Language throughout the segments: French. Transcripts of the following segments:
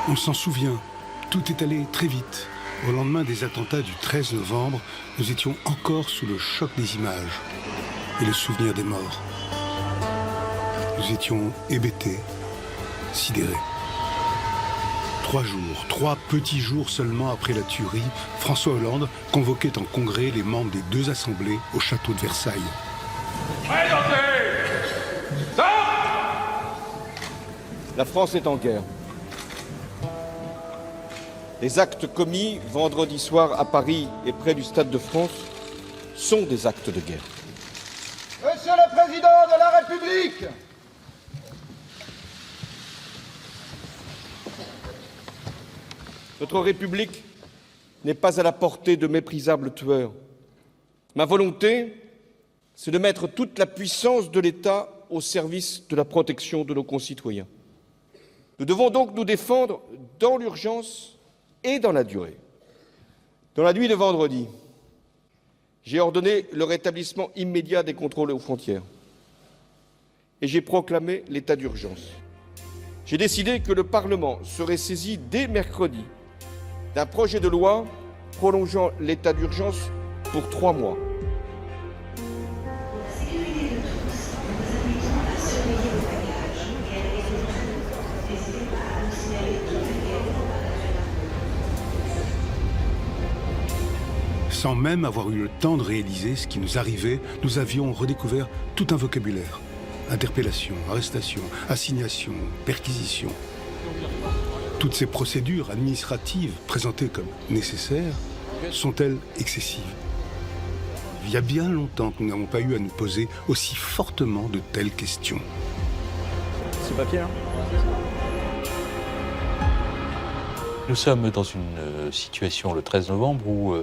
On s'en souvient, tout est allé très vite. Au lendemain des attentats du 13 novembre, nous étions encore sous le choc des images et le souvenir des morts. Nous étions hébétés, sidérés. 3 jours, 3 petits jours seulement après la tuerie, François Hollande convoquait en congrès les membres des 2 assemblées au château de Versailles. La France est en guerre. Les actes commis vendredi soir à Paris et près du Stade de France sont des actes de guerre. Monsieur le Président de la République, notre République n'est pas à la portée de méprisables tueurs. Ma volonté, c'est de mettre toute la puissance de l'État au service de la protection de nos concitoyens. Nous devons donc nous défendre dans l'urgence et dans la durée. Dans la nuit de vendredi, j'ai ordonné le rétablissement immédiat des contrôles aux frontières et j'ai proclamé l'état d'urgence. J'ai décidé que le Parlement serait saisi dès mercredi d'un projet de loi prolongeant l'état d'urgence pour 3 mois. Sans même avoir eu le temps de réaliser ce qui nous arrivait, nous avions redécouvert tout un vocabulaire. Interpellation, arrestation, assignation, perquisition. Toutes ces procédures administratives présentées comme nécessaires sont-elles excessives? Il y a bien longtemps que nous n'avons pas eu à nous poser aussi fortement de telles questions. Ce papier là. Nous sommes dans une situation le 13 novembre où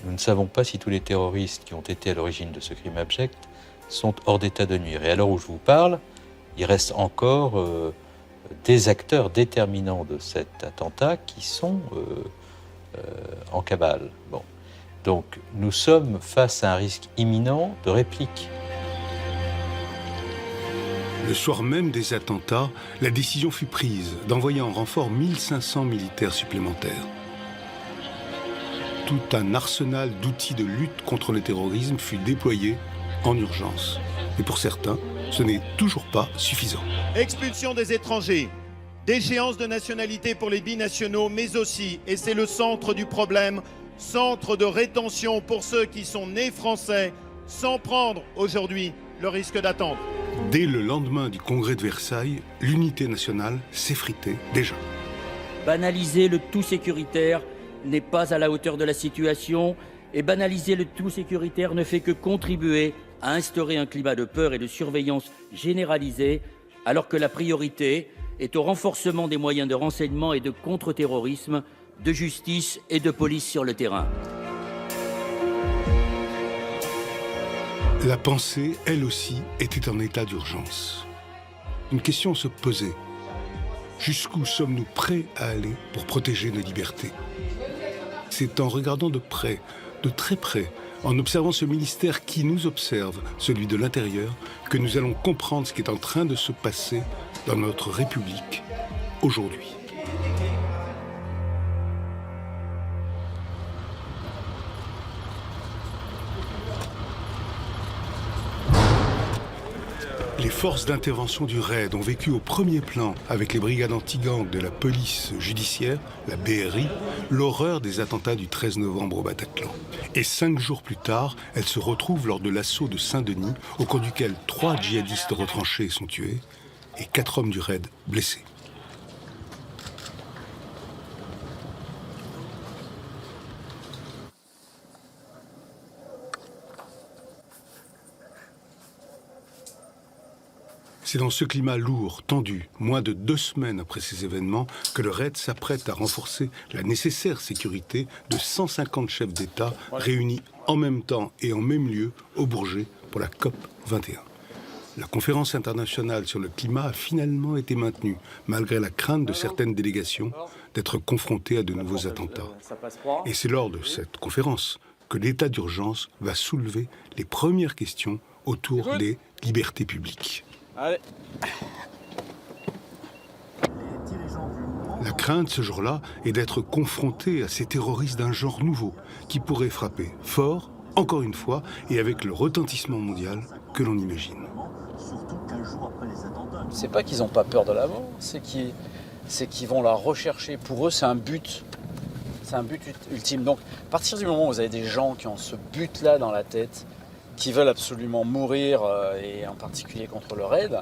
nous ne savons pas si tous les terroristes qui ont été à l'origine de ce crime abject sont hors d'état de nuire. Et à l'heure où je vous parle, il reste encore des acteurs déterminants de cet attentat qui sont en cavale. Bon. Donc nous sommes face à un risque imminent de réplique. Le soir même des attentats, la décision fut prise d'envoyer en renfort 1500 militaires supplémentaires. Tout un arsenal d'outils de lutte contre le terrorisme fut déployé en urgence. Et pour certains, ce n'est toujours pas suffisant. Expulsion des étrangers, déchéance de nationalité pour les binationaux, mais aussi, et c'est le centre du problème, centre de rétention pour ceux qui sont nés français, sans prendre aujourd'hui le risque d'attendre. Dès le lendemain du congrès de Versailles, l'unité nationale s'effritait déjà. Banaliser le tout sécuritaire n'est pas à la hauteur de la situation, et banaliser le tout sécuritaire ne fait que contribuer à instaurer un climat de peur et de surveillance généralisée, alors que la priorité est au renforcement des moyens de renseignement et de contre-terrorisme, de justice et de police sur le terrain. La pensée, elle aussi, était en état d'urgence. Une question se posait. Jusqu'où sommes-nous prêts à aller pour protéger nos libertés? C'est en regardant de près, de très près, en observant ce ministère qui nous observe, celui de l'intérieur, que nous allons comprendre ce qui est en train de se passer dans notre République aujourd'hui. Les forces d'intervention du RAID ont vécu au premier plan, avec les brigades anti-gang de la police judiciaire, la BRI, l'horreur des attentats du 13 novembre au Bataclan. Et 5 jours plus tard, elles se retrouvent lors de l'assaut de Saint-Denis, au cours duquel 3 djihadistes retranchés sont tués et 4 hommes du RAID blessés. C'est dans ce climat lourd, tendu, moins de 2 semaines après ces événements, que le RAID s'apprête à renforcer la nécessaire sécurité de 150 chefs d'État réunis en même temps et en même lieu au Bourget pour la COP 21. La conférence internationale sur le climat a finalement été maintenue, malgré la crainte de certaines délégations d'être confrontées à de nouveaux attentats. Et c'est lors de cette conférence que l'état d'urgence va soulever les premières questions autour des libertés publiques. Allez. La crainte ce jour-là est d'être confronté à ces terroristes d'un genre nouveau qui pourraient frapper fort, encore une fois, et avec le retentissement mondial que l'on imagine. C'est pas qu'ils n'ont pas peur de la mort, c'est qu'ils vont la rechercher. Pour eux, c'est un but. C'est un but ultime. Donc, à partir du moment où vous avez des gens qui ont ce but-là dans la tête, qui veulent absolument mourir, et en particulier contre le raid,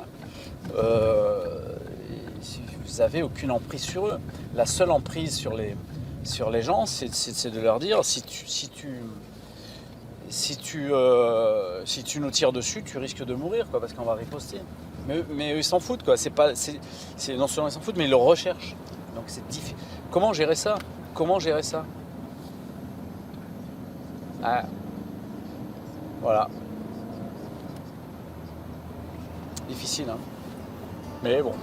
vous n'avez aucune emprise sur eux. La seule emprise sur les gens, c'est de leur dire si tu nous tires dessus, tu risques de mourir, quoi, parce qu'on va riposter. Mais eux, ils s'en foutent, quoi. Non seulement ils s'en foutent, mais ils le recherchent. Donc c'est difficile. Comment gérer ça ? Ah. Voilà. Difficile, hein. Mais bon.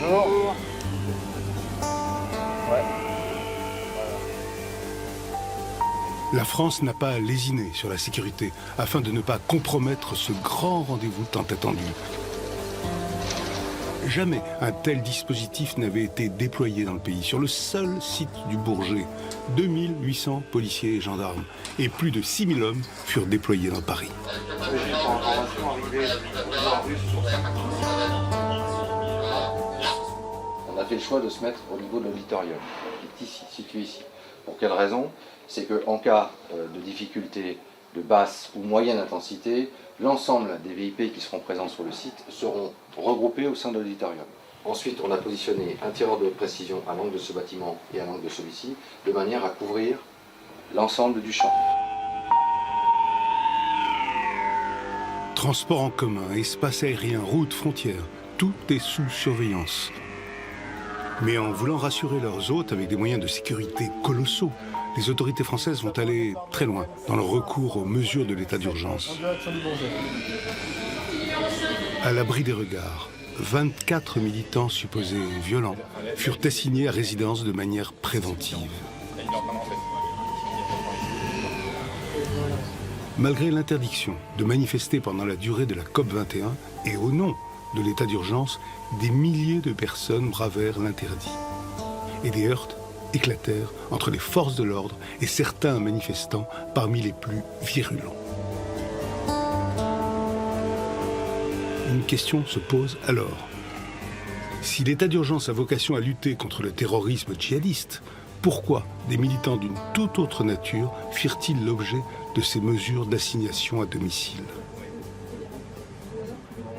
Bonjour. Ouais. La France n'a pas lésiné sur la sécurité afin de ne pas compromettre ce grand rendez-vous tant attendu. Jamais un tel dispositif n'avait été déployé dans le pays. Sur le seul site du Bourget, 2800 policiers et gendarmes et plus de 6000 hommes furent déployés dans Paris. On a fait le choix de se mettre au niveau de l'auditorium, qui est ici, situé ici. Pour quelle raison ? C'est qu'en cas de difficulté de basse ou moyenne intensité, l'ensemble des VIP qui seront présents sur le site seront regroupés au sein de l'auditorium. Ensuite, on a positionné un tireur de précision à l'angle de ce bâtiment et à l'angle de celui-ci, de manière à couvrir l'ensemble du champ. Transport en commun, espace aérien, routes, frontières, tout est sous surveillance. Mais en voulant rassurer leurs hôtes avec des moyens de sécurité colossaux, les autorités françaises vont aller très loin dans leur recours aux mesures de l'état d'urgence. À l'abri des regards, 24 militants supposés violents furent assignés à résidence de manière préventive. Malgré l'interdiction de manifester pendant la durée de la COP21 et au nom de l'état d'urgence, des milliers de personnes bravèrent l'interdit. Et des heurts éclatèrent entre les forces de l'ordre et certains manifestants parmi les plus virulents. Une question se pose alors. Si l'état d'urgence a vocation à lutter contre le terrorisme djihadiste, pourquoi des militants d'une toute autre nature firent-ils l'objet de ces mesures d'assignation à domicile ?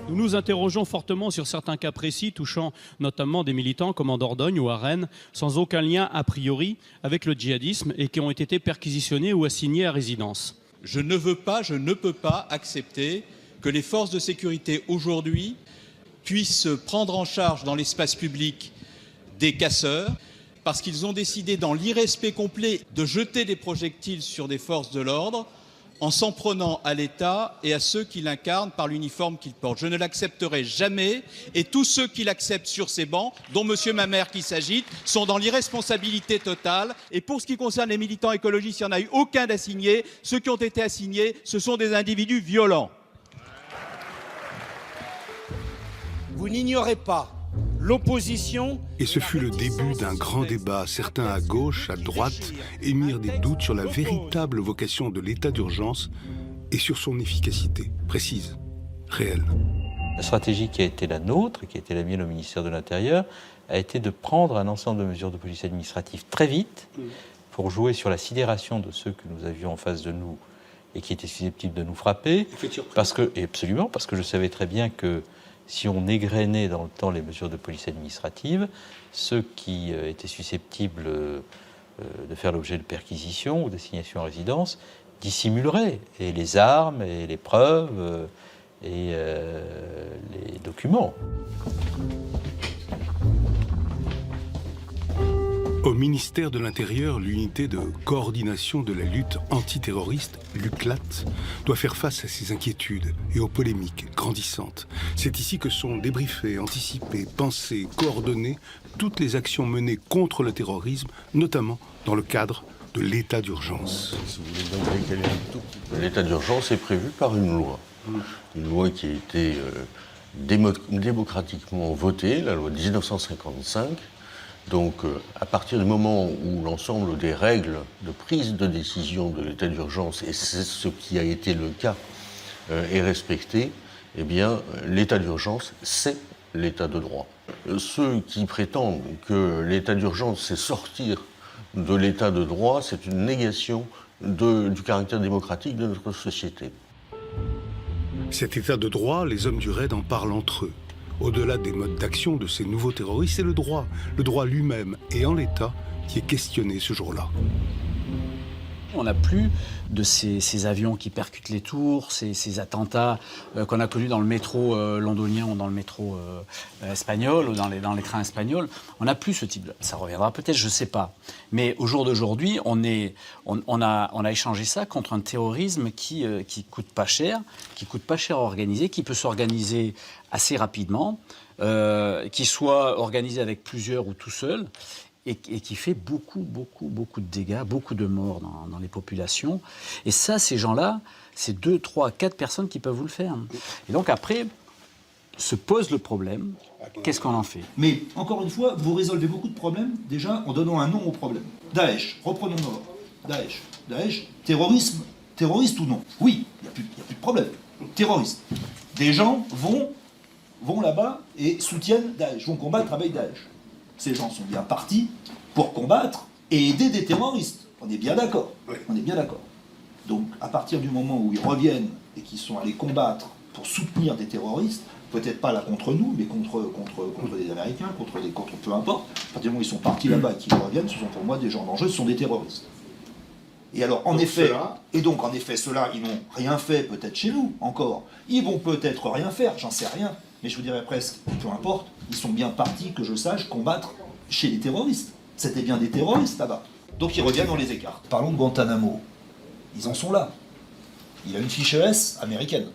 Nous nous interrogeons fortement sur certains cas précis touchant notamment des militants comme en Dordogne ou à Rennes, sans aucun lien a priori avec le djihadisme et qui ont été perquisitionnés ou assignés à résidence. Je ne peux pas accepter que les forces de sécurité aujourd'hui puissent prendre en charge dans l'espace public des casseurs parce qu'ils ont décidé dans l'irrespect complet de jeter des projectiles sur des forces de l'ordre en s'en prenant à l'État et à ceux qui l'incarnent par l'uniforme qu'ils portent. Je ne l'accepterai jamais et tous ceux qui l'acceptent sur ces bancs, dont M. Mamère qui s'agite, sont dans l'irresponsabilité totale. Et pour ce qui concerne les militants écologistes, il n'y en a eu aucun d'assigné. Ceux qui ont été assignés, ce sont des individus violents. Vous n'ignorez pas l'opposition. Et ce fut le début d'un grand débat. Certains à gauche, à droite, émirent des doutes sur la véritable vocation de l'état d'urgence et sur son efficacité précise, réelle. La stratégie qui a été la nôtre, qui a été la mienne au ministère de l'Intérieur, a été de prendre un ensemble de mesures de police administrative très vite pour jouer sur la sidération de ceux que nous avions en face de nous et qui étaient susceptibles de nous frapper. Parce que je savais très bien que si on égrenait dans le temps les mesures de police administrative, ceux qui étaient susceptibles de faire l'objet de perquisitions ou d'assignation à résidence dissimuleraient. Et les armes, et les preuves, et les documents. Au ministère de l'Intérieur, l'unité de coordination de la lutte antiterroriste, l'UCLAT, doit faire face à ces inquiétudes et aux polémiques grandissantes. C'est ici que sont débriefées, anticipées, pensées, coordonnées toutes les actions menées contre le terrorisme, notamment dans le cadre de l'état d'urgence. L'état d'urgence est prévu par une loi. Une loi qui a été démocratiquement votée, la loi de 1955. Donc, à partir du moment où l'ensemble des règles de prise de décision de l'état d'urgence, et c'est ce qui a été le cas, est respecté, eh bien, l'état d'urgence, c'est l'état de droit. Ceux qui prétendent que l'état d'urgence, c'est sortir de l'état de droit, c'est une négation du caractère démocratique de notre société. Cet état de droit, les hommes du RAID en parlent entre eux. Au-delà des modes d'action de ces nouveaux terroristes, c'est le droit lui-même et en l'état qui est questionné ce jour-là. On n'a plus de ces avions qui percutent les tours, ces attentats qu'on a connus dans le métro londonien ou dans le métro espagnol ou dans les trains espagnols. On n'a plus ce type de... Ça reviendra peut-être, je ne sais pas. Mais au jour d'aujourd'hui, on a échangé ça contre un terrorisme qui coûte pas cher à organiser, qui peut s'organiser assez rapidement, qui soit organisé avec plusieurs ou tout seul. Et qui fait beaucoup de dégâts, beaucoup de morts dans les populations. Et ça, ces gens-là, c'est 2, 3, 4 personnes qui peuvent vous le faire. Et donc après, se pose le problème, qu'est-ce qu'on en fait? Mais, encore une fois, vous résolvez beaucoup de problèmes, déjà, en donnant un nom au problème. Daesh, reprenons d'abord. Daesh, terrorisme, terroriste ou non? Oui, il n'y a plus de problème. Terroriste. Des gens vont là-bas et soutiennent Daesh, vont combattre avec Daesh. Ces gens sont bien partis pour combattre et aider des terroristes. On est bien d'accord. Oui. On est bien d'accord. Donc, à partir du moment où ils reviennent et qu'ils sont allés combattre pour soutenir des terroristes, peut-être pas là contre nous, mais contre des Américains, contre peu importe, à partir du moment où ils sont partis là-bas et qu'ils reviennent, ce sont pour moi des gens dangereux, ce sont des terroristes. Et alors, en effet, ceux-là, ils n'ont rien fait peut-être chez nous, encore. Ils vont peut-être rien faire, j'en sais rien. Mais je vous dirais presque, peu importe, ils sont bien partis, que je sache, combattre chez les terroristes. C'était bien des terroristes là-bas. Donc ils reviennent, on les écarte. Parlons de Guantanamo. Ils en sont là. Il a une fiche S américaine.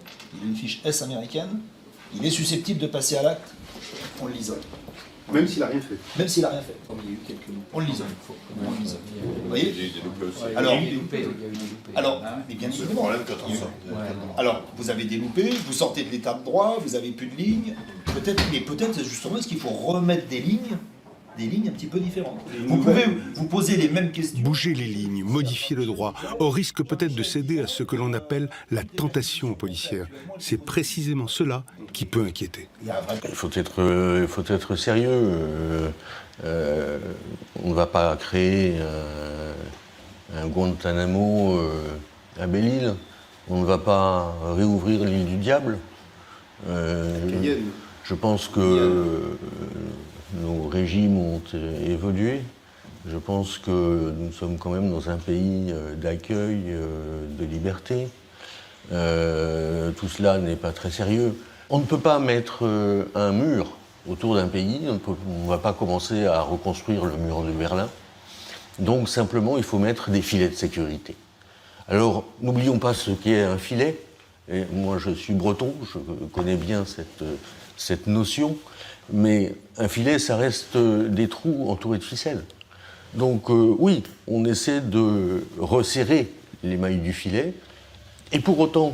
Il est susceptible de passer à l'acte. On l'isole. Même s'il n'a rien fait. Même s'il n'a rien fait. On l'isole. Vous voyez? Il y a eu des loupés aussi. Alors, mais bien évidemment. Alors, vous avez des loupés, vous sortez de l'état de droit, vous avez plus de lignes. Peut-être justement, est-ce qu'il faut remettre des lignes un petit peu différentes? Vous pouvez vous poser les mêmes questions. Bouger les lignes, modifier le droit, au risque peut-être de céder à ce que l'on appelle la tentation policière. C'est précisément cela qui peut inquiéter. Il faut être sérieux. On ne va pas créer un Guantanamo à Belle-Île. On ne va pas réouvrir l'île du Diable. Je pense que nos régimes ont évolué. Je pense que nous sommes quand même dans un pays d'accueil, de liberté. Tout cela n'est pas très sérieux. On ne peut pas mettre un mur autour d'un pays. On ne va pas commencer à reconstruire le mur de Berlin. Donc simplement, il faut mettre des filets de sécurité. Alors, n'oublions pas ce qu'est un filet. Et moi, je suis breton, je connais bien cette notion. Mais un filet, ça reste des trous entourés de ficelles. Donc oui, on essaie de resserrer les mailles du filet. Et pour autant,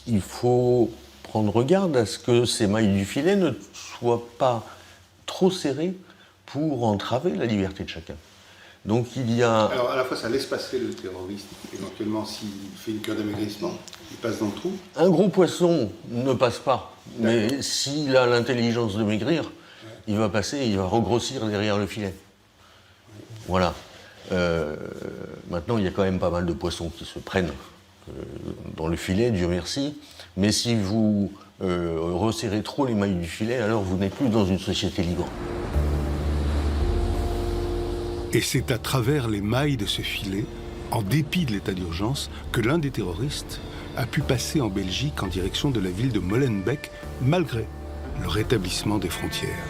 il faut prendre garde à ce que ces mailles du filet ne soient pas trop serrées pour entraver la liberté de chacun. Donc il y a... Alors à la fois ça laisse passer le terroriste, éventuellement s'il fait une cure d'amaigrissement, il passe dans le trou. Un gros poisson ne passe pas, mais s'il a l'intelligence de maigrir, il va passer, il va regrossir derrière le filet. Voilà. Maintenant il y a quand même pas mal de poissons qui se prennent dans le filet, Dieu merci, mais si vous resserrez trop les mailles du filet, alors vous n'êtes plus dans une société libre. Et c'est à travers les mailles de ce filet, en dépit de l'état d'urgence, que l'un des terroristes a pu passer en Belgique en direction de la ville de Molenbeek, malgré le rétablissement des frontières.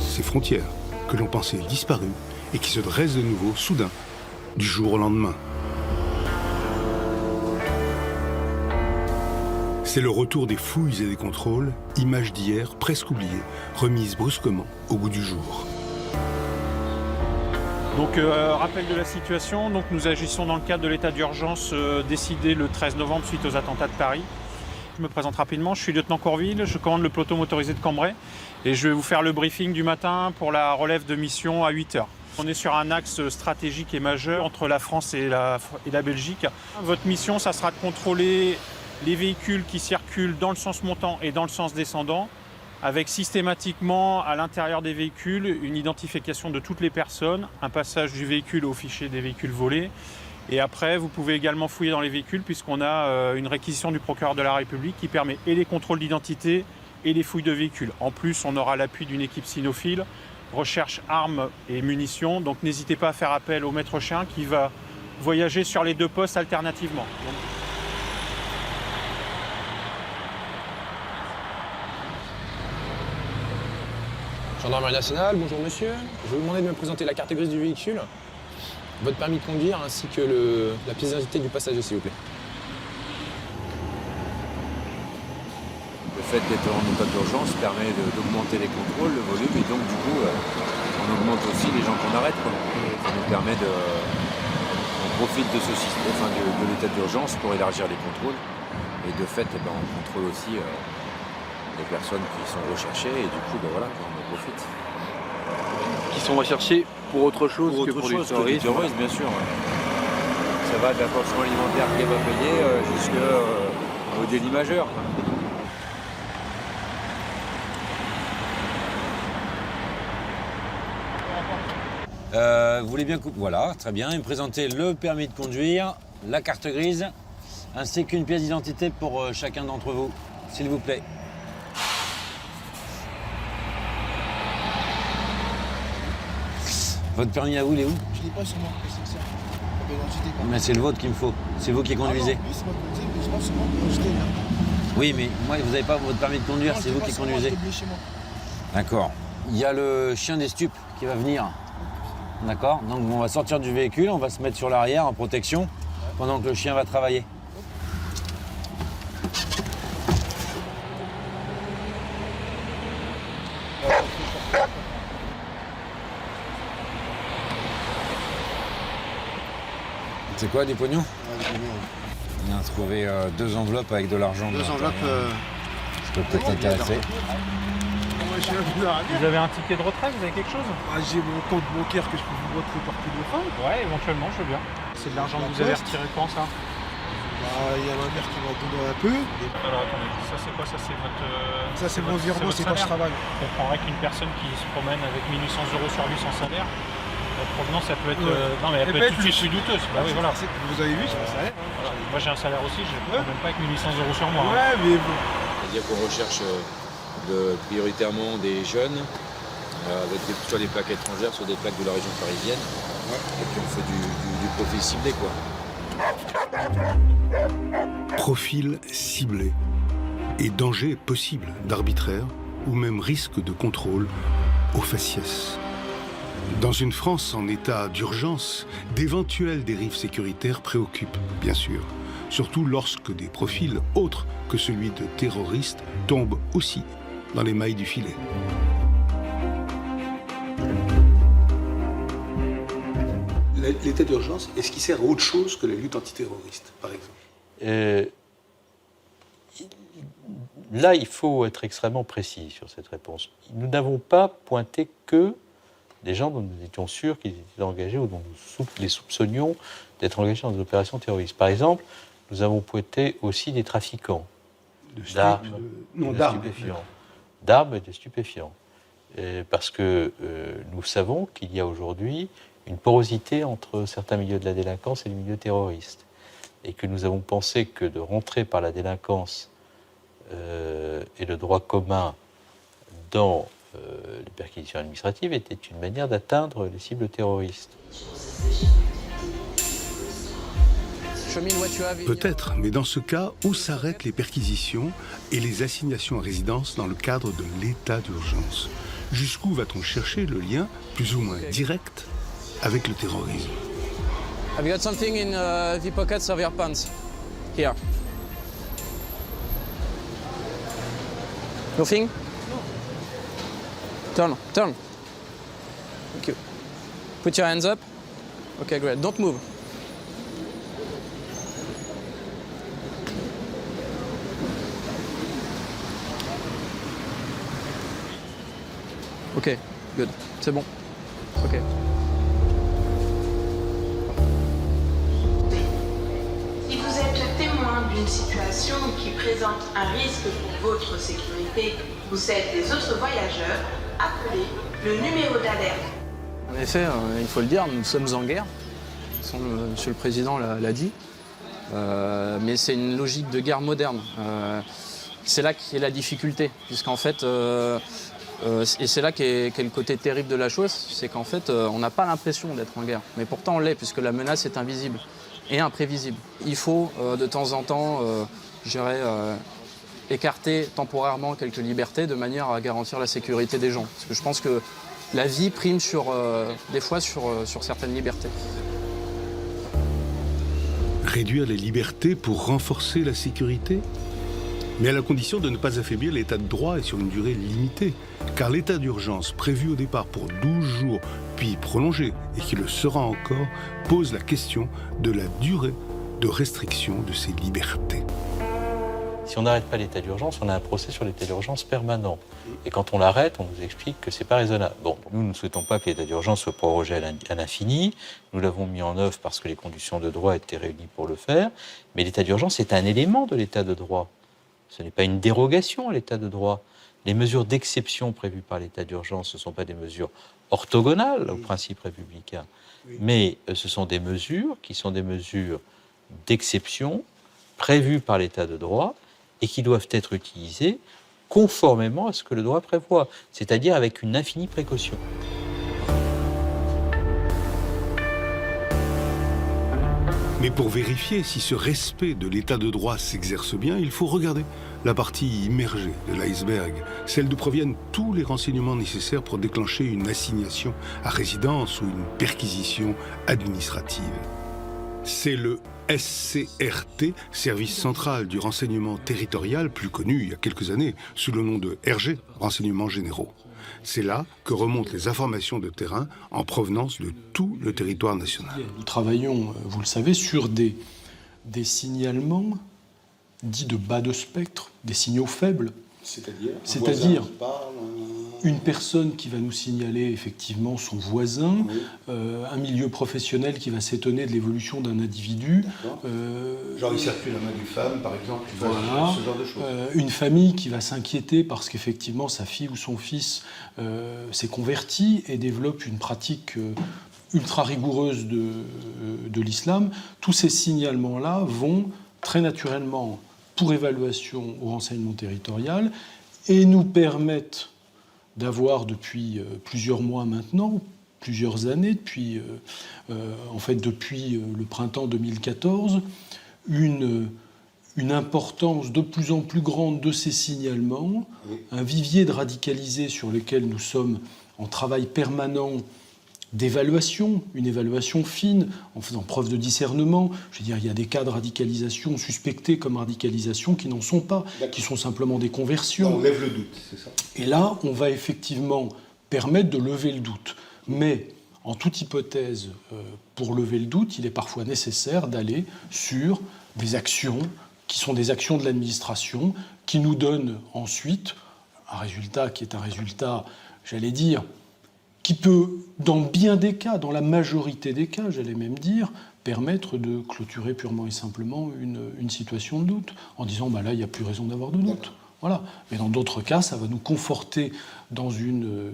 Ces frontières que l'on pensait disparues et qui se dressent de nouveau, soudain, du jour au lendemain. C'est le retour des fouilles et des contrôles, images d'hier presque oubliées, remises brusquement au goût du jour. Donc rappel de la situation, donc nous agissons dans le cadre de l'état d'urgence décidé le 13 novembre suite aux attentats de Paris. Je me présente rapidement, je suis lieutenant Courville, je commande le peloton motorisé de Cambrai et je vais vous faire le briefing du matin pour la relève de mission à 8 h. On est sur un axe stratégique et majeur entre la France et la Belgique. Votre mission, ça sera de contrôler les véhicules qui circulent dans le sens montant et dans le sens descendant, avec systématiquement à l'intérieur des véhicules une identification de toutes les personnes, un passage du véhicule au fichier des véhicules volés. Et après, vous pouvez également fouiller dans les véhicules puisqu'on a une réquisition du procureur de la République qui permet et les contrôles d'identité et les fouilles de véhicules. En plus, on aura l'appui d'une équipe cynophile, recherche armes et munitions. Donc n'hésitez pas à faire appel au maître chien qui va voyager sur les 2 postes alternativement. Gendarmerie nationale, bonjour monsieur. Je vais vous demander de me présenter la carte grise du véhicule, votre permis de conduire ainsi que la pièce d'identité du passager, s'il vous plaît. Le fait d'être en état d'urgence permet d'augmenter les contrôles, le volume, et donc du coup, on augmente aussi les gens qu'on arrête, quoi. Ça nous permet on profite de ce système, enfin de l'état d'urgence pour élargir les contrôles. Et de fait, on contrôle aussi les personnes qui sont recherchées, et du coup, voilà, on en profite. Qui sont recherchés pour autre chose que pour du terrorisme, bien sûr. Ouais. Ça va de la pension alimentaire qui n'est pas payée jusqu'au délit majeur. Vous voulez bien voilà, très bien. Et me présenter le permis de conduire, la carte grise, ainsi qu'une pièce d'identité pour chacun d'entre vous, s'il vous plaît. Votre permis à vous, il est où? Je l'ai pas sur moi, c'est ça. Mais c'est le vôtre qu'il me faut. C'est vous qui conduisez. Ah non, oui, c'est moi qui conduisais, mais je pense que c'est moi qui l'ai acheté, là. Oui, mais moi, vous n'avez pas votre permis de conduire, c'est vous qui conduisez. Moi, je l'ai chez moi. D'accord. Il y a le chien des stupes qui va venir. D'accord. Donc on va sortir du véhicule, on va se mettre sur l'arrière en protection pendant que le chien va travailler. C'est quoi, du pognon? Ouais, du pognon. On a trouvé 2 enveloppes avec de l'argent. 2 enveloppes. Ça peut peut-être intéresser. Vous avez un ticket de retraite, vous avez quelque chose? J'ai mon compte bancaire que je peux vous retirer par téléphone. Ouais, éventuellement, je veux bien. C'est de l'argent que vous avez retiré quand, ça? Il y a ma mère qui m'a donné un peu. Alors attendez, ça c'est quoi? Ça c'est votre... Ça c'est mon virement, c'est quand je travaille. On comprendrait qu'une personne qui se promène avec 1800 € sur lui sans salaire, la provenance, ça peut être... Non mais elle peut être tout de suite douteuse. Bah oui, voilà. Vous avez vu, j'ai un salaire. Voilà. Moi j'ai un salaire aussi, je ne même pas avec 1800 € sur moi. Ouais, mais bon. C'est-à-dire qu'on recherche prioritairement des jeunes, avec soit des plaques étrangères, soit des plaques de la région parisienne. Ouais. Et puis on fait du profil ciblé, quoi. Profil ciblé. Et danger possible d'arbitraire ou même risque de contrôle au faciès. Dans une France en état d'urgence, d'éventuelles dérives sécuritaires préoccupent, bien sûr. Surtout lorsque des profils autres que celui de terroristes tombent aussi dans les mailles du filet. L'état d'urgence, est-ce qu'il sert à autre chose que la lutte antiterroriste, par exemple? Là, il faut être extrêmement précis sur cette réponse. Nous n'avons pas pointé que des gens dont nous étions sûrs qu'ils étaient engagés ou dont nous les soupçonnions d'être engagés dans des opérations terroristes. Par exemple, nous avons pointé aussi des trafiquants d'armes et de stupéfiants. Parce que nous savons qu'il y a aujourd'hui une porosité entre certains milieux de la délinquance et les milieux terroristes. Et que nous avons pensé que de rentrer par la délinquance et le droit commun dans les perquisitions administratives était une manière d'atteindre les cibles terroristes. Peut-être, mais dans ce cas, où s'arrêtent les perquisitions et les assignations à résidence dans le cadre de l'état d'urgence? Jusqu'où va-t-on chercher le lien, plus ou moins direct, avec le terrorisme? Have you got something in the pockets of your pants? Here. Nothing? Turn. Thank you. Put your hands up. Okay, great. Don't move. Ok, good. C'est bon. Ok. Si vous êtes témoin d'une situation qui présente un risque pour votre sécurité ou celle des autres voyageurs, appelez le numéro d'alerte. En effet, il faut le dire, nous sommes en guerre. Monsieur le Président l'a dit. Mais c'est une logique de guerre moderne. C'est là qu'est la difficulté, puisqu'en fait, et c'est là qu'est le côté terrible de la chose, c'est qu'en fait, on n'a pas l'impression d'être en guerre. Mais pourtant, on l'est, puisque la menace est invisible et imprévisible. Il faut, de temps en temps, écarter temporairement quelques libertés de manière à garantir la sécurité des gens. Parce que je pense que la vie prime des fois sur certaines libertés. Réduire les libertés pour renforcer la sécurité ? Mais à la condition de ne pas affaiblir l'état de droit et sur une durée limitée. Car l'état d'urgence prévu au départ pour 12 jours, puis prolongé, et qui le sera encore, pose la question de la durée de restriction de ces libertés. Si on n'arrête pas l'état d'urgence, on a un procès sur l'état d'urgence permanent. Et quand on l'arrête, on nous explique que c'est pas raisonnable. Bon, nous ne souhaitons pas que l'état d'urgence soit prorogé à l'infini. Nous l'avons mis en œuvre parce que les conditions de droit étaient réunies pour le faire. Mais l'état d'urgence est un élément de l'état de droit. Ce n'est pas une dérogation à l'état de droit. Les mesures d'exception prévues par l'état d'urgence, ce ne sont pas des mesures orthogonales aux principes républicains. Mais ce sont des mesures qui sont des mesures d'exception prévues par l'état de droit et qui doivent être utilisées conformément à ce que le droit prévoit, c'est-à-dire avec une infinie précaution. Mais pour vérifier si ce respect de l'état de droit s'exerce bien, il faut regarder la partie immergée de l'iceberg, celle d'où proviennent tous les renseignements nécessaires pour déclencher une assignation à résidence ou une perquisition administrative. C'est le SCRT, Service central du renseignement territorial, plus connu il y a quelques années sous le nom de RG, Renseignements généraux. C'est là que remontent les informations de terrain en provenance de tout le territoire national. Nous travaillons, vous le savez, sur des signalements dits de bas de spectre, des signaux faibles. C'est-à-dire une personne qui va nous signaler effectivement son voisin, un milieu professionnel qui va s'étonner de l'évolution d'un individu. Genre il circule la main d'une femme, par exemple, voilà, ce genre de choses. Une famille qui va s'inquiéter parce qu'effectivement sa fille ou son fils s'est converti et développe une pratique ultra rigoureuse de l'islam. Tous ces signalements-là vont très naturellement pour évaluation au renseignement territorial et nous permettent d'avoir depuis plusieurs mois maintenant, plusieurs années, depuis le printemps 2014, une importance de plus en plus grande de ces signalements, un vivier de radicalisés sur lequel nous sommes en travail permanent d'évaluation, une évaluation fine, en faisant preuve de discernement. Je veux dire, il y a des cas de radicalisation suspectés comme radicalisation qui n'en sont pas, qui sont simplement des conversions. Là, on lève le doute, c'est ça. Et là, on va effectivement permettre de lever le doute. Mais, en toute hypothèse, pour lever le doute, il est parfois nécessaire d'aller sur des actions qui sont des actions de l'administration, qui nous donnent ensuite un résultat qui est un résultat, j'allais dire, qui peut, dans bien des cas, dans la majorité des cas, j'allais même dire, permettre de clôturer purement et simplement une situation de doute, en disant là, il n'y a plus raison d'avoir de doute. Voilà. Mais dans d'autres cas, ça va nous conforter dans une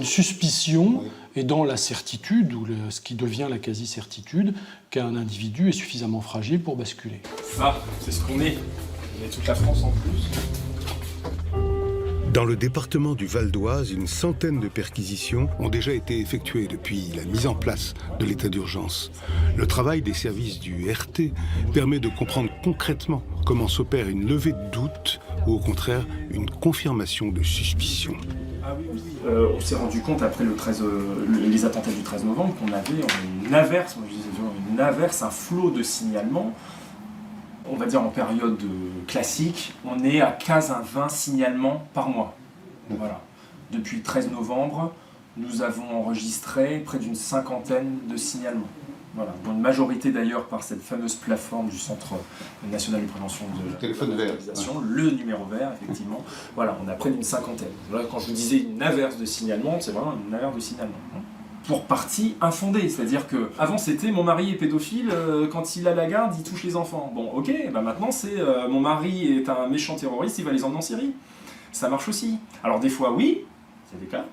suspicion et dans la certitude, ou ce qui devient la quasi-certitude, qu'un individu est suffisamment fragile pour basculer. Ah, c'est ce qu'on est. Il y a toute la France en plus. Dans le département du Val d'Oise, une centaine de perquisitions ont déjà été effectuées depuis la mise en place de l'état d'urgence. Le travail des services du RT permet de comprendre concrètement comment s'opère une levée de doute ou au contraire une confirmation de suspicion. On s'est rendu compte après les attentats du 13 novembre qu'on avait une averse, un flot de signalements. On va dire en période classique, on est à 15 à 20 signalements par mois. Voilà. Depuis le 13 novembre, nous avons enregistré près d'une 50aine de signalements. Voilà, dont une majorité d'ailleurs par cette fameuse plateforme du Centre national de prévention de la radicalisation, le numéro vert, effectivement. Voilà, on a près d'une 50aine. Là, quand je vous disais une averse de signalement, c'est vraiment une averse de signalement. Pour partie infondée, c'est-à-dire que avant c'était mon mari est pédophile, quand il a la garde, il touche les enfants. Bon, ok, bah maintenant c'est mon mari est un méchant terroriste, il va les emmener en Syrie. Ça marche aussi. Alors des fois oui, c'est des cas,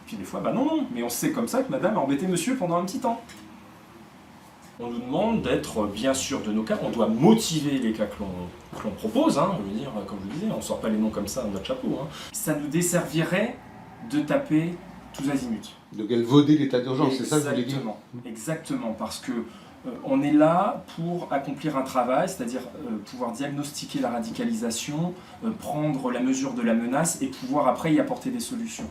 puis des fois bah non, mais on sait comme ça que madame a embêté monsieur pendant un petit temps. On nous demande d'être bien sûr de nos cas, on doit motiver les cas que l'on propose, hein, je veux dire, comme je le disais, on ne sort pas les noms comme ça de notre chapeau. Hein. Ça nous desservirait de taper tous azimuts. De galvauder l'état d'urgence, c'est ça que vous voulez dire ? Exactement, parce que on est là pour accomplir un travail, c'est-à-dire pouvoir diagnostiquer la radicalisation, prendre la mesure de la menace et pouvoir après y apporter des solutions.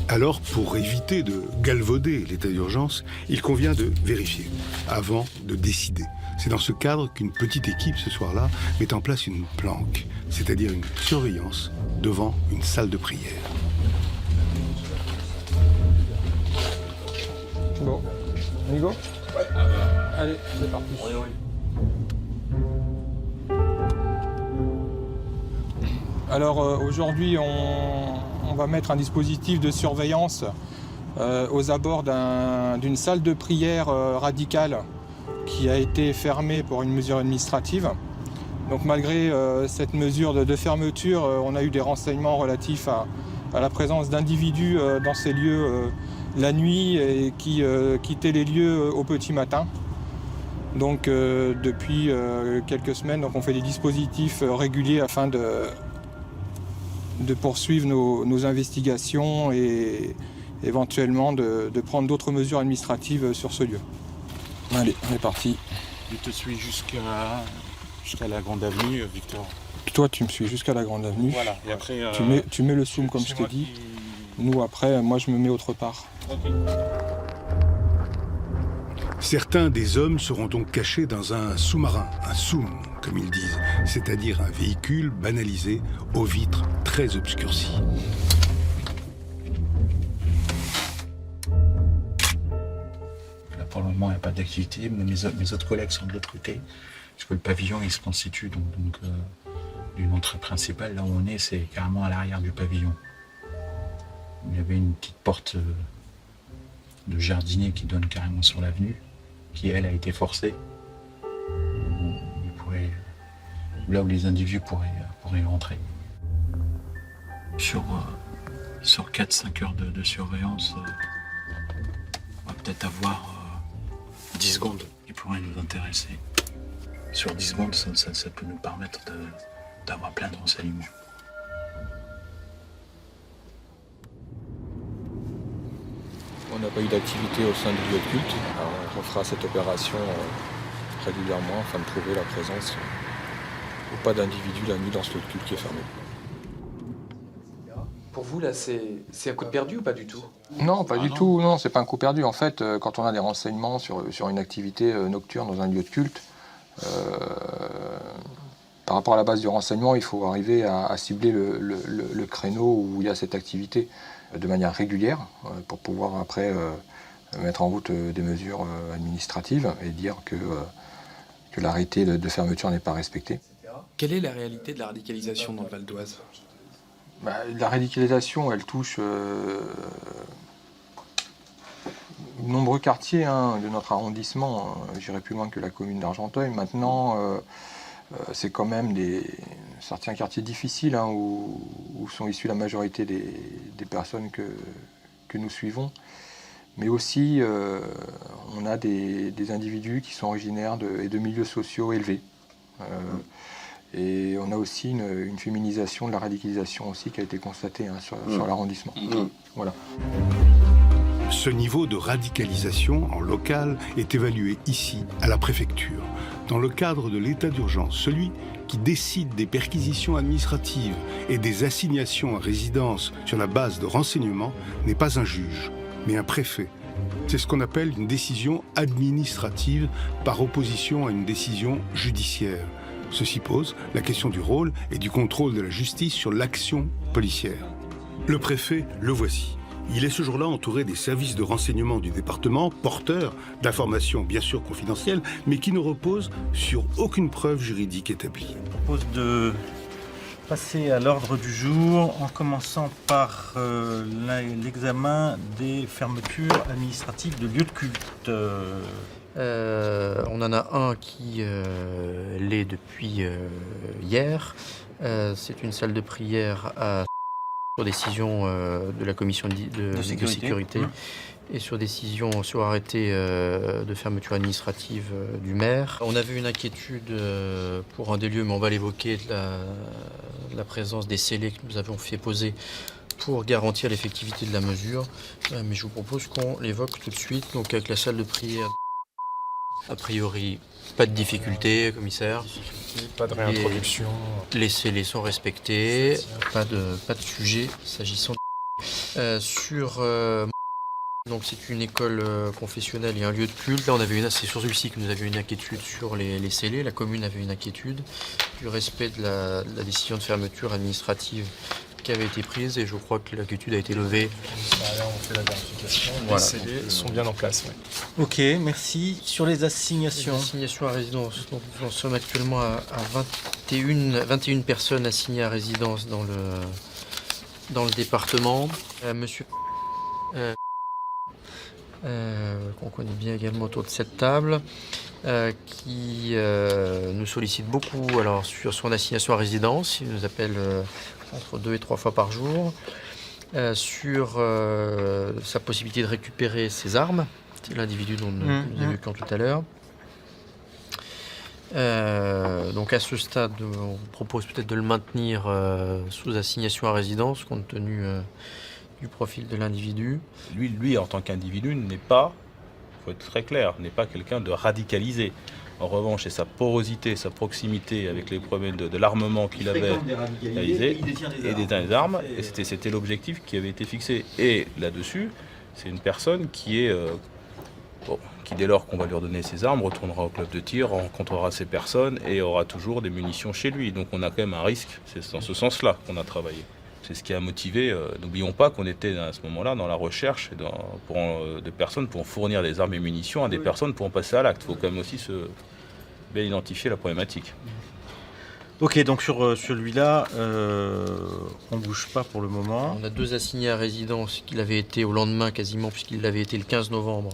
Alors, pour éviter de galvauder l'état d'urgence, il convient de vérifier, avant de décider. C'est dans ce cadre qu'une petite équipe, ce soir-là, met en place une planque, c'est-à-dire une surveillance devant une salle de prière. Bon, on y go ? Ouais. Allez, c'est parti. Alors aujourd'hui, on va mettre un dispositif de surveillance aux abords d'une salle de prière radicale qui a été fermée pour une mesure administrative. Donc malgré cette mesure de fermeture, on a eu des renseignements relatifs à la présence d'individus dans ces lieux la nuit et qui quittaient les lieux au petit matin. Donc depuis quelques semaines, donc, on fait des dispositifs réguliers afin de poursuivre nos investigations et éventuellement de prendre d'autres mesures administratives sur ce lieu. Allez, on est parti. Je te suis jusqu'à la Grande Avenue, Victor. Toi, tu me suis jusqu'à la Grande Avenue. Voilà, et après... Tu mets le zoom comme je t'ai dit. Nous, après, moi, je me mets autre part. Okay. Certains des hommes seront donc cachés dans un sous-marin, un soum, comme ils disent, c'est-à-dire un véhicule banalisé aux vitres très obscurcies. Là, pour le moment, il n'y a pas d'activité, mais mes autres collègues sont de l'autre côté, parce que le pavillon, il se constitue donc d'une entrée principale. Là où on est, c'est carrément à l'arrière du pavillon. Il y avait une petite porte de jardinier qui donne carrément sur l'avenue, qui elle a été forcée. Là où les individus pourraient rentrer. Sur 4-5 heures de surveillance, on va peut-être avoir 10 secondes qui pourraient nous intéresser. Sur 10 secondes, ça peut nous permettre d'avoir plein de renseignements. On n'a pas eu d'activité au sein du lieu de culte. Alors, on fera cette opération régulièrement afin de prouver la présence ou pas d'individus la nuit dans ce lieu de culte qui est fermé. Pour vous, là, c'est un coup de perdu ou pas du tout ? Non, pas du tout. Non, c'est pas un coup perdu. En fait, quand on a des renseignements sur une activité nocturne dans un lieu de culte, par rapport à la base du renseignement, il faut arriver à cibler le créneau où il y a cette activité de manière régulière pour pouvoir après mettre en route des mesures administratives et dire que l'arrêté de fermeture n'est pas respecté. Quelle est la réalité de la radicalisation dans le Val d'Oise ? La radicalisation, elle touche de nombreux quartiers de notre arrondissement. J'irai plus loin que la commune d'Argenteuil. Maintenant, c'est quand même certains quartiers difficiles où sont issues la majorité des personnes que nous suivons. Mais aussi, on a des individus qui sont originaires de milieux sociaux élevés. Et on a aussi une féminisation de la radicalisation aussi qui a été constatée sur l'arrondissement. Voilà. Ce niveau de radicalisation en local est évalué ici, à la préfecture, dans le cadre de l'état d'urgence. Celui qui décide des perquisitions administratives et des assignations à résidence sur la base de renseignements n'est pas un juge, mais un préfet. C'est ce qu'on appelle une décision administrative par opposition à une décision judiciaire. Ceci pose la question du rôle et du contrôle de la justice sur l'action policière. Le préfet, le voici. Il est ce jour-là entouré des services de renseignement du département, porteurs d'informations bien sûr confidentielles, mais qui ne reposent sur aucune preuve juridique établie. Je propose de passer à l'ordre du jour en commençant par l'examen des fermetures administratives de lieux de culte. On en a un qui l'est depuis hier. C'est une salle de prière sur décision de la commission de sécurité et sur décision, sur arrêté de fermeture administrative du maire. On avait une inquiétude pour un des lieux, mais on va l'évoquer, de la présence des scellés que nous avions fait poser pour garantir l'effectivité de la mesure. Mais je vous propose qu'on l'évoque tout de suite, donc avec la salle de prière. A priori, pas de difficulté, commissaire. Pas de réintroduction. Les scellés sont respectés, pas de sujet s'agissant donc c'est une école confessionnelle et un lieu de culte. Là, c'est sur celui-ci que nous avions une inquiétude sur les scellés. La commune avait une inquiétude du respect de la décision de fermeture administrative qui avait été prise et je crois que l'inquiétude a été levée. On fait la vérification. Voilà. Les scellés sont bien en place. Ouais. Ok, merci. Sur les assignations. Les assignations à résidence. Donc, nous en sommes actuellement à 21 personnes assignées à résidence dans le département. Monsieur qu'on connaît bien également autour de cette table, qui nous sollicite beaucoup alors, sur son assignation à résidence. Il nous appelle entre 2 et 3 fois par jour, sur sa possibilité de récupérer ses armes. C'est l'individu dont nous évoquions tout à l'heure. Donc à ce stade, on vous propose peut-être de le maintenir sous assignation à résidence, compte tenu du profil de l'individu. Lui, en tant qu'individu, n'est pas, il faut être très clair, n'est pas quelqu'un de radicalisé. En revanche, c'est sa porosité, sa proximité avec les problèmes de l'armement qu'il avait réalisé, et détient des armes, et c'était l'objectif qui avait été fixé. Et là-dessus, c'est une personne qui est, qui dès lors qu'on va lui redonner ses armes, retournera au club de tir, rencontrera ces personnes et aura toujours des munitions chez lui. Donc on a quand même un risque, c'est dans ce sens-là qu'on a travaillé. C'est ce qui a motivé, n'oublions pas qu'on était à ce moment-là dans la recherche de personnes pour fournir des armes et munitions à des personnes pour en passer à l'acte. Il faut quand même aussi bien identifier la problématique. Ok, donc sur celui-là, on ne bouge pas pour le moment. On a 2 assignés à résidence qu'il avait été au lendemain quasiment, puisqu'il l'avait été le 15 novembre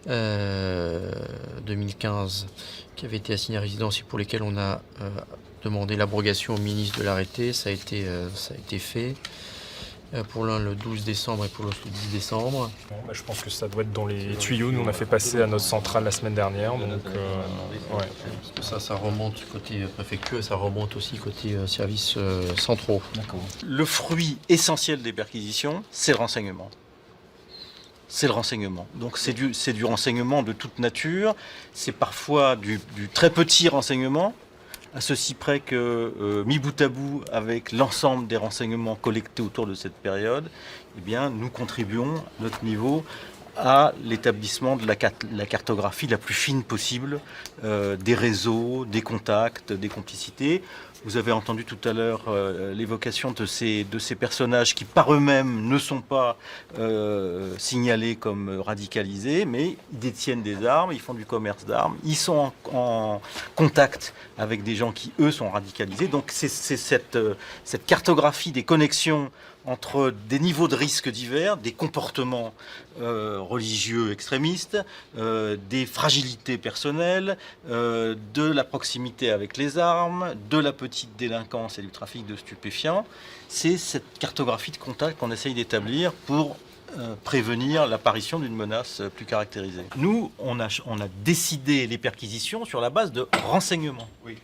2015, qui avait été assignés à résidence et pour lesquels on a demandé l'abrogation au ministre de l'arrêté. Ça a été fait. Pour l'un le 12 décembre et pour l'autre le 10 décembre. Je pense que ça doit être dans les tuyaux. Nous, on a fait passer à notre centrale la semaine dernière. Donc, ouais. Parce que ça remonte côté préfecture et ça remonte aussi côté services centraux. Le fruit essentiel des perquisitions, c'est le renseignement. C'est le renseignement. Donc c'est du renseignement de toute nature. C'est parfois du très petit renseignement, à ceci près que, mis bout à bout avec l'ensemble des renseignements collectés autour de cette période, eh bien, nous contribuons à notre niveau à l'établissement de la cartographie la plus fine possible des réseaux, des contacts, des complicités. Vous avez entendu tout à l'heure l'évocation de ces personnages qui par eux-mêmes ne sont pas signalés comme radicalisés, mais ils détiennent des armes, ils font du commerce d'armes, ils sont en contact avec des gens qui, eux, sont radicalisés. Donc c'est cette cartographie des connexions entre des niveaux de risque divers, des comportements religieux extrémistes, des fragilités personnelles, de la proximité avec les armes, de la petite délinquance et du trafic de stupéfiants. C'est cette cartographie de contact qu'on essaye d'établir pour prévenir l'apparition d'une menace plus caractérisée. Nous, on a décidé les perquisitions sur la base de renseignements. Oui.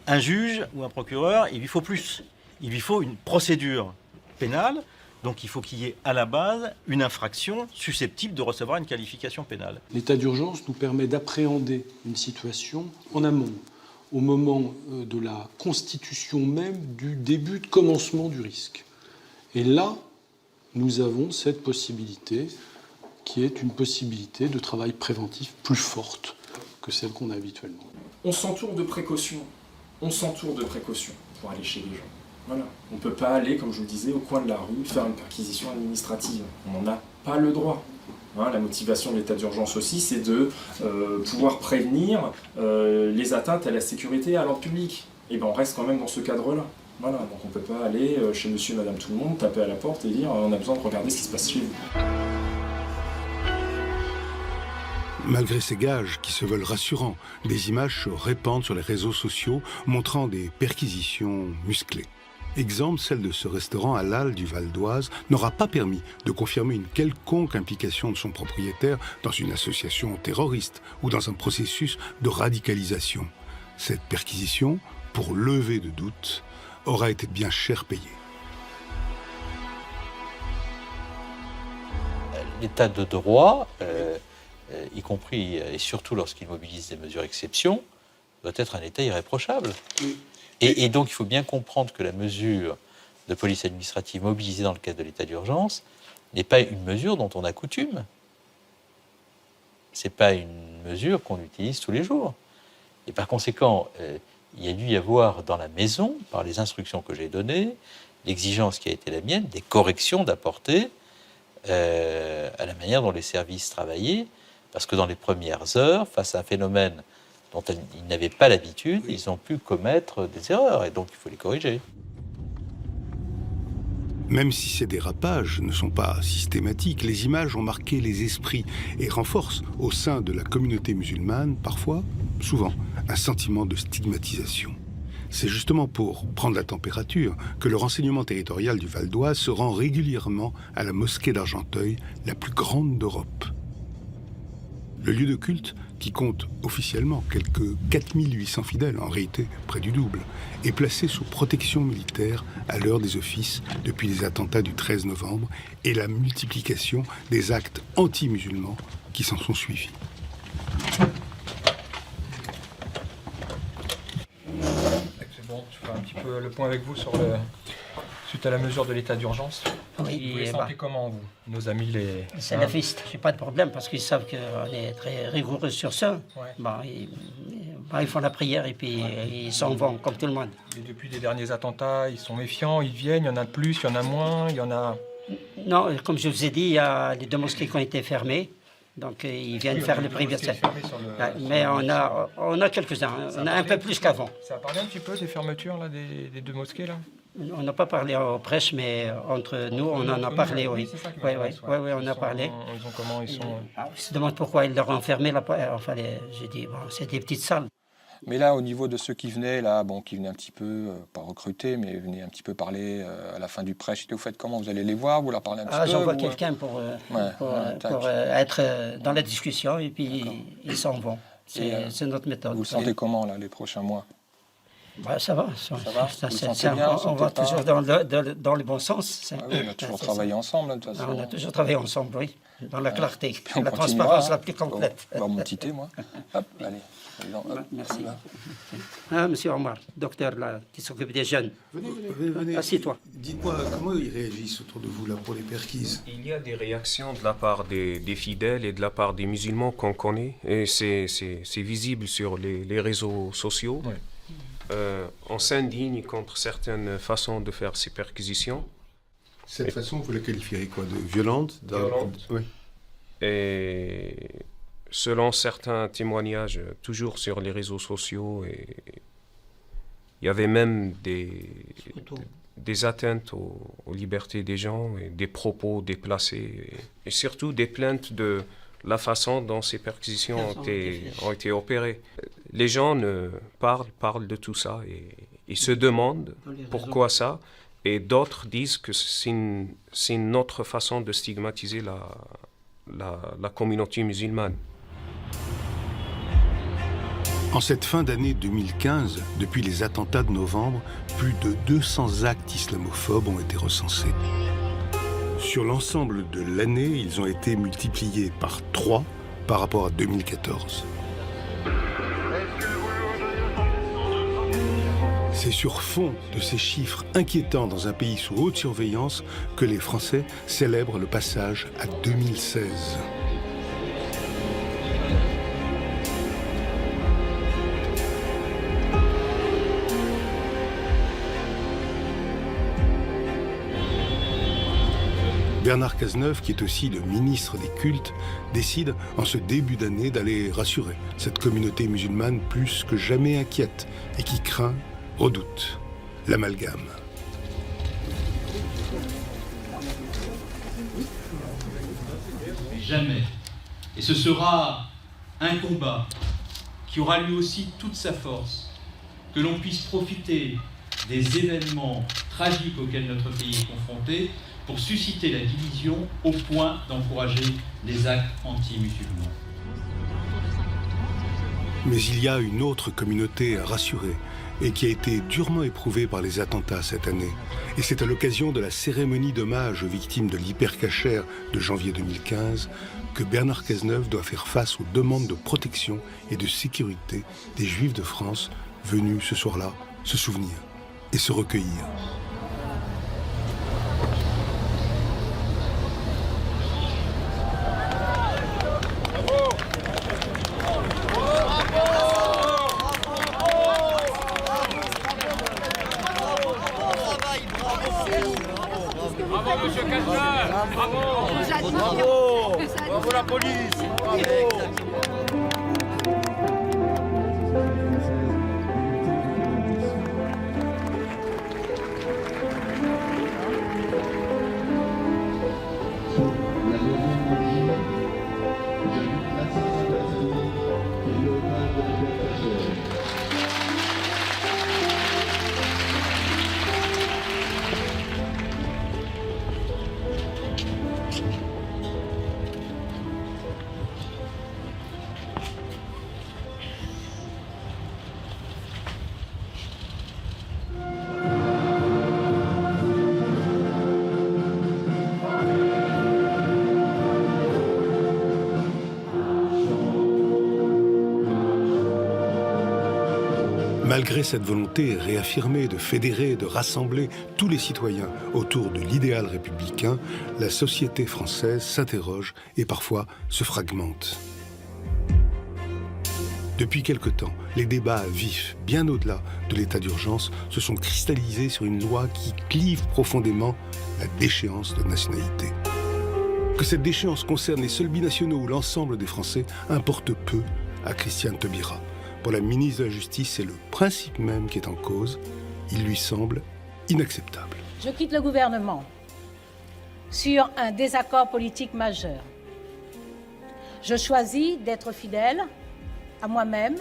Un juge ou un procureur, il lui faut plus. Il lui faut une procédure pénale, donc il faut qu'il y ait à la base une infraction susceptible de recevoir une qualification pénale. L'état d'urgence nous permet d'appréhender une situation en amont, au moment de la constitution même du début de commencement du risque. Et là, nous avons cette possibilité qui est une possibilité de travail préventif plus forte que celle qu'on a habituellement. On s'entoure de précautions. On s'entoure de précautions pour aller chez les gens. Voilà. On ne peut pas aller, comme je vous le disais, au coin de la rue, faire une perquisition administrative. On n'en a pas le droit. Hein, la motivation de l'état d'urgence aussi, c'est de pouvoir prévenir les atteintes à la sécurité et à l'ordre public. Et ben on reste quand même dans ce cadre-là. Voilà, donc on ne peut pas aller chez monsieur et madame tout le monde, taper à la porte et dire on a besoin de regarder ce qui se passe chez vous. Malgré ces gages qui se veulent rassurants, des images se répandent sur les réseaux sociaux montrant des perquisitions musclées. Exemple, celle de ce restaurant halal du Val d'Oise n'aura pas permis de confirmer une quelconque implication de son propriétaire dans une association terroriste ou dans un processus de radicalisation. Cette perquisition, pour lever de doutes, aura été bien cher payée. L'état de droit, y compris et surtout lorsqu'il mobilise des mesures exception, doit être un état irréprochable. Et donc il faut bien comprendre que la mesure de police administrative mobilisée dans le cadre de l'état d'urgence n'est pas une mesure dont on a coutume. C'est pas une mesure qu'on utilise tous les jours. Et par conséquent, il y a dû y avoir dans la maison, par les instructions que j'ai données, l'exigence qui a été la mienne, des corrections d'apporter à la manière dont les services travaillaient, parce que dans les premières heures, face à un phénomène dont ils n'avaient pas l'habitude, ils ont pu commettre des erreurs, et donc il faut les corriger. Même si ces dérapages ne sont pas systématiques, les images ont marqué les esprits et renforcent au sein de la communauté musulmane, parfois, souvent, un sentiment de stigmatisation. C'est justement pour prendre la température que le renseignement territorial du Val d'Oise se rend régulièrement à la mosquée d'Argenteuil, la plus grande d'Europe. Le lieu de culte, qui compte officiellement quelques 4800 fidèles, en réalité près du double, est placé sous protection militaire à l'heure des offices depuis les attentats du 13 novembre et la multiplication des actes anti-musulmans qui s'en sont suivis. C'est bon, je fais un petit peu le point avec vous sur suite à la mesure de l'état d'urgence. Oui, vous les sentez comment, vous, nos amis les salafistes? J'ai pas de problème parce qu'ils savent qu'on est très rigoureux sur ça. Ouais. Bon, ils font la prière et puis ils s'en vont comme tout le monde. Et depuis les derniers attentats, ils sont méfiants, ils viennent, il y en a plus, il y en a moins, il y en a... Non, comme je vous ai dit, il y a les 2 mosquées qui ont été fermées. Donc ils viennent faire le privé. Mais on a quelques-uns, on a un peu plus qu'avant. Ça a parlé un petit peu des fermetures là, des 2 mosquées là? On n'a pas parlé aux presse, mais entre nous, on en a parlé, oui. Oui, on a parlé. Ils sont comment? Ils sont... On se demande pourquoi ils leur ont fermé la porte. Enfin, j'ai dit, bon, c'est des petites salles. Mais là, au niveau de ceux qui venaient, là, bon, qui venaient un petit peu, pas recruter, mais venaient un petit peu parler à la fin du prêche, vous faites comment? Vous allez les voir? Vous leur parlez un petit peu? J'envoie quelqu'un pour être dans la discussion, et puis ils s'en vont. C'est notre méthode. Vous le sentez comment, là, les prochains mois? Ça va. On va toujours dans le bon sens. Oui, on a toujours travaillé ensemble, de toute façon. On a toujours travaillé ensemble, oui. Dans la clarté, la transparence la plus complète. On va mon tité, moi. Hop, allez. Merci. Monsieur Omar, docteur là, qui s'occupe des jeunes. Venez. Assieds-toi. Dites-moi, comment ils réagissent autour de vous là pour les perquises? Il y a des réactions de la part des fidèles et de la part des musulmans qu'on connaît. Et c'est visible sur les réseaux sociaux. Oui. On s'indigne contre certaines façons de faire ces perquisitions. Cette façon, vous la qualifierez quoi? De violente? Violente. Oui. Et selon certains témoignages, toujours sur les réseaux sociaux, il y avait même des atteintes aux libertés des gens, et des propos déplacés, et surtout des plaintes de la façon dont ces perquisitions ont été opérées. Les gens parlent de tout ça et se demandent pourquoi ça, et d'autres disent que c'est une autre façon de stigmatiser la communauté musulmane. En cette fin d'année 2015, depuis les attentats de novembre, plus de 200 actes islamophobes ont été recensés. Sur l'ensemble de l'année, ils ont été multipliés par 3 par rapport à 2014. C'est sur fond de ces chiffres inquiétants dans un pays sous haute surveillance que les Français célèbrent le passage à 2016. Bernard Cazeneuve, qui est aussi le ministre des cultes, décide en ce début d'année d'aller rassurer cette communauté musulmane plus que jamais inquiète et qui craint, redoute l'amalgame. Jamais. Et ce sera un combat qui aura lui aussi toute sa force, que l'on puisse profiter des événements tragiques auxquels notre pays est confronté pour susciter la division au point d'encourager les actes anti-musulmans. Mais il y a une autre communauté à rassurer et qui a été durement éprouvée par les attentats cette année. Et c'est à l'occasion de la cérémonie d'hommage aux victimes de l'hypercacher de janvier 2015 que Bernard Cazeneuve doit faire face aux demandes de protection et de sécurité des Juifs de France venus ce soir-là se souvenir et se recueillir. Bravo, monsieur Cazeneuve. Bravo. Bravo. Bravo la police. Bravo. Malgré cette volonté réaffirmée de fédérer, de rassembler tous les citoyens autour de l'idéal républicain, la société française s'interroge et parfois se fragmente. Depuis quelque temps, les débats vifs, bien au-delà de l'état d'urgence, se sont cristallisés sur une loi qui clive profondément la déchéance de nationalité. Que cette déchéance concerne les seuls binationaux ou l'ensemble des Français importe peu à Christiane Taubira. Pour la ministre de la Justice, c'est le principe même qui est en cause. Il lui semble inacceptable. Je quitte le gouvernement sur un désaccord politique majeur. Je choisis d'être fidèle à moi-même,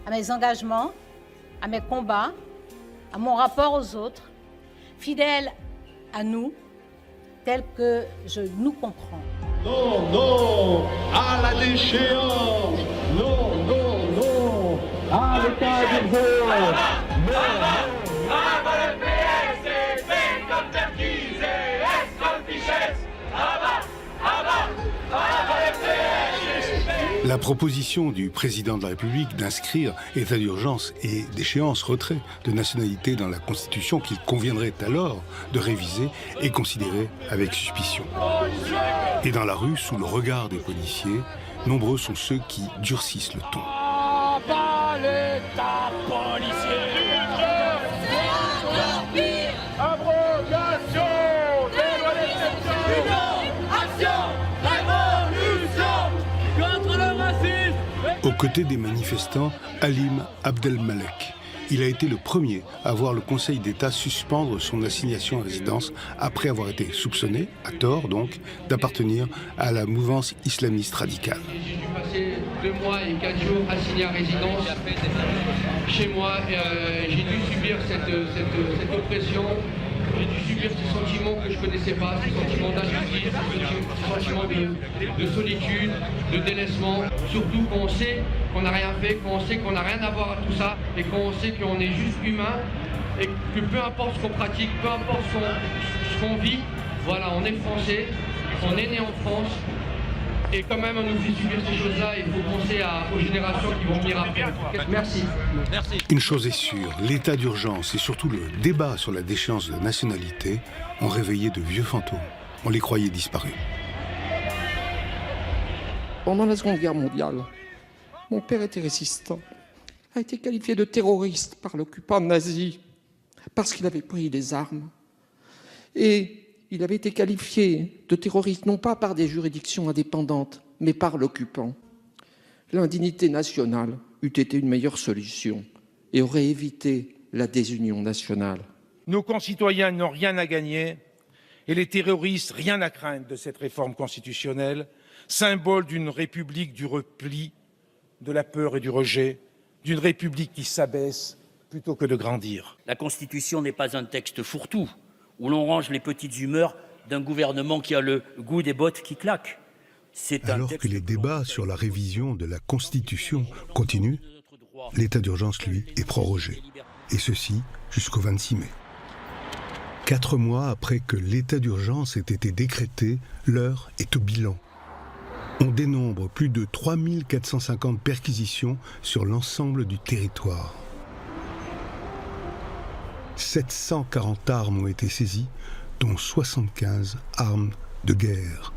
à mes engagements, à mes combats, à mon rapport aux autres, fidèle à nous, tel que je nous comprends. Non, non, à la déchéance. Non, non, non, à l'état d'urgence. Non, non. Le PS, c'est B comme Perquise, S comme Fichesse. La proposition du président de la République d'inscrire état d'urgence et d'échéance retrait de nationalité dans la Constitution qu'il conviendrait alors de réviser est considérée avec suspicion. Et dans la rue, sous le regard des policiers, nombreux sont ceux qui durcissent le ton. Pas l'État policier. Abrogation des lois d'exception. Action, révolution contre le racisme. Aux côtés des manifestants, Halim Abdelmalek. Il a été le premier à voir le Conseil d'État suspendre son assignation à résidence après avoir été soupçonné, à tort donc, d'appartenir à la mouvance islamiste radicale. J'ai dû passer 2 mois et 4 jours assignés à résidence chez moi. J'ai dû subir cette oppression. J'ai dû subir ces sentiments que je ne connaissais pas, ces sentiments d'injustice, ces sentiments de solitude, de délaissement. Surtout quand on sait qu'on n'a rien fait, quand on sait qu'on n'a rien à voir à tout ça, et quand on sait qu'on est juste humain, et que peu importe ce qu'on pratique, peu importe ce qu'on vit, voilà, on est français, on est né en France, et quand même on nous fait subir ces choses-là, il faut penser aux générations qui vont venir après. Merci. Merci. Une chose est sûre, l'état d'urgence et surtout le débat sur la déchéance de nationalité ont réveillé de vieux fantômes. On les croyait disparus. Pendant la Seconde Guerre mondiale, mon père était résistant, a été qualifié de terroriste par l'occupant nazi parce qu'il avait pris les armes. Et Il avait été qualifié de terroriste non pas par des juridictions indépendantes, mais par l'occupant. L'indignité nationale eût été une meilleure solution et aurait évité la désunion nationale. Nos concitoyens n'ont rien à gagner et les terroristes rien à craindre de cette réforme constitutionnelle, symbole d'une république du repli, de la peur et du rejet, d'une république qui s'abaisse plutôt que de grandir. La Constitution n'est pas un texte fourre-tout, où l'on range les petites humeurs d'un gouvernement qui a le goût des bottes qui claquent. Alors que les débats sur la révision de la Constitution continuent, l'état d'urgence, lui, est prorogé. Et ceci jusqu'au 26 mai. 4 mois après que l'état d'urgence ait été décrété, l'heure est au bilan. On dénombre plus de 3450 perquisitions sur l'ensemble du territoire. 740 armes ont été saisies, dont 75 armes de guerre.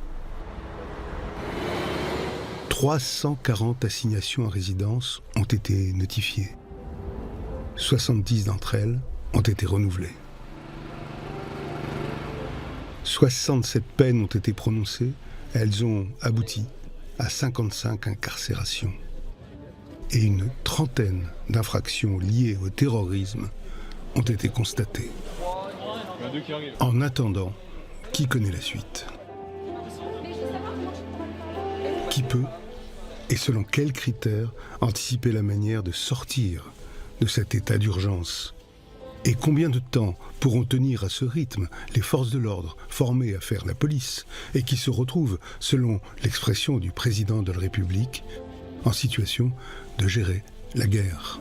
340 assignations à résidence ont été notifiées. 70 d'entre elles ont été renouvelées. 67 peines ont été prononcées. Elles ont abouti à 55 incarcérations. Et une trentaine d'infractions liées au terrorisme ont été constatées. En attendant, qui connaît la suite? Qui peut, et selon quels critères, anticiper la manière de sortir de cet état d'urgence? Et combien de temps pourront tenir à ce rythme les forces de l'ordre formées à faire la police et qui se retrouvent, selon l'expression du président de la République, en situation de gérer la guerre?